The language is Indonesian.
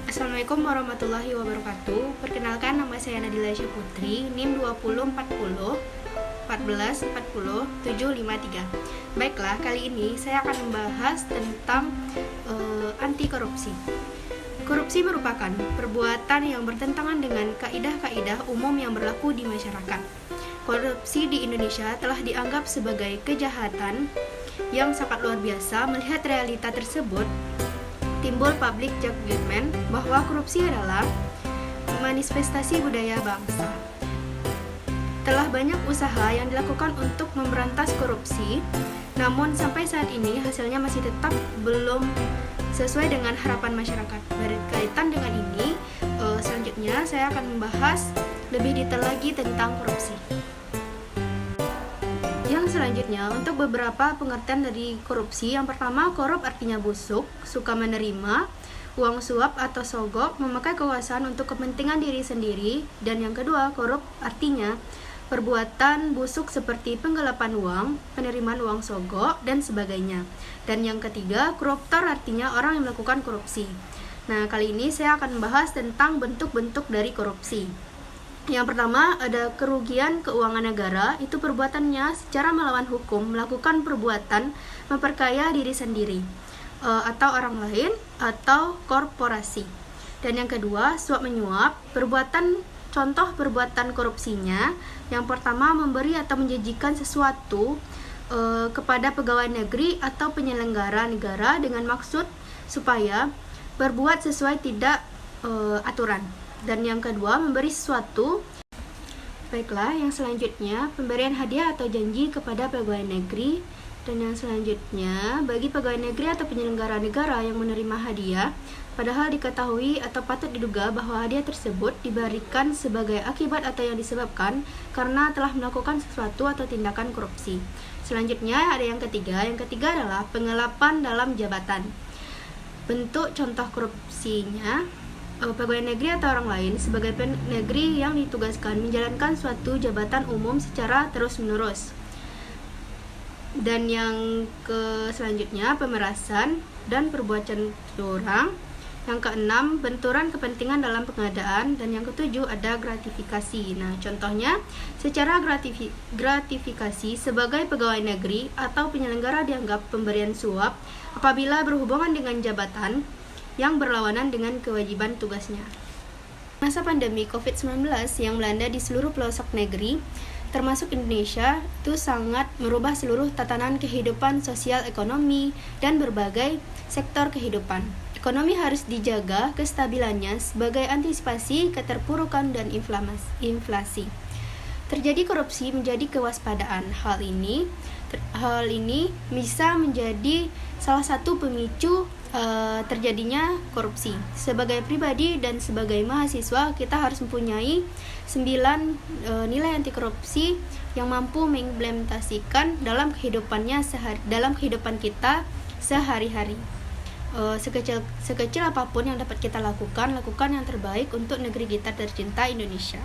Assalamualaikum warahmatullahi wabarakatuh. Perkenalkan, nama saya Nadila Aisyah Putri, NIM 2040 14 40 753. Baiklah, kali ini saya akan membahas tentang anti korupsi. Korupsi merupakan perbuatan yang bertentangan dengan kaidah-kaidah umum yang berlaku di masyarakat. Korupsi di Indonesia telah dianggap sebagai kejahatan yang sangat luar biasa. Melihat realita tersebut, timbul public judgment bahwa korupsi adalah manifestasi budaya bangsa. Telah banyak usaha yang dilakukan untuk memberantas korupsi, namun sampai saat ini hasilnya masih tetap belum sesuai dengan harapan masyarakat. Berkaitan dengan ini, selanjutnya saya akan membahas lebih detail lagi tentang korupsi. Yang selanjutnya, untuk beberapa pengertian dari korupsi. Yang pertama, korup artinya busuk, suka menerima uang suap atau sogok, memakai kekuasaan untuk kepentingan diri sendiri. Dan yang kedua, korup artinya perbuatan busuk seperti penggelapan uang, penerimaan uang sogok, dan sebagainya. Dan yang ketiga, koruptor artinya orang yang melakukan korupsi. Nah, kali ini saya akan membahas tentang bentuk-bentuk dari korupsi. Yang pertama, ada kerugian keuangan negara. Itu perbuatannya secara melawan hukum, melakukan perbuatan memperkaya diri sendiri atau orang lain atau korporasi. Dan yang kedua, suap menyuap. Contoh perbuatan korupsinya, yang pertama, memberi atau menjanjikan sesuatu kepada pegawai negeri atau penyelenggara negara dengan maksud supaya berbuat sesuai tidak aturan. Dan yang kedua, memberi sesuatu. Baiklah, yang selanjutnya, pemberian hadiah atau janji kepada pegawai negeri. Dan yang selanjutnya, bagi pegawai negeri atau penyelenggara negara yang menerima hadiah, padahal diketahui atau patut diduga bahwa hadiah tersebut diberikan sebagai akibat atau yang disebabkan karena telah melakukan sesuatu atau tindakan korupsi. Selanjutnya ada yang ketiga. Yang ketiga adalah pengelapan dalam jabatan. Bentuk contoh korupsinya, pegawai negeri atau orang lain sebagai negeri yang ditugaskan menjalankan suatu jabatan umum secara terus-menerus. Dan yang selanjutnya, pemerasan dan perbuatan curang. Yang keenam, benturan kepentingan dalam pengadaan. Dan yang ketujuh, ada gratifikasi. Nah, contohnya, secara gratifikasi sebagai pegawai negeri atau penyelenggara dianggap pemberian suap apabila berhubungan dengan jabatan yang berlawanan dengan kewajiban tugasnya. Masa pandemi COVID-19 yang melanda di seluruh pelosok negeri, termasuk Indonesia, itu sangat merubah seluruh tatanan kehidupan sosial ekonomi dan berbagai sektor kehidupan. Ekonomi harus dijaga kestabilannya sebagai antisipasi keterpurukan dan inflasi. Terjadi korupsi menjadi kewaspadaan. Hal ini bisa menjadi salah satu pemicu terjadinya korupsi. Sebagai pribadi dan sebagai mahasiswa, kita harus mempunyai 9 nilai anti korupsi yang mampu mengimplementasikan dalam kehidupan kita sehari-hari. Sekecil apapun yang dapat kita lakukan yang terbaik untuk negeri kita tercinta Indonesia.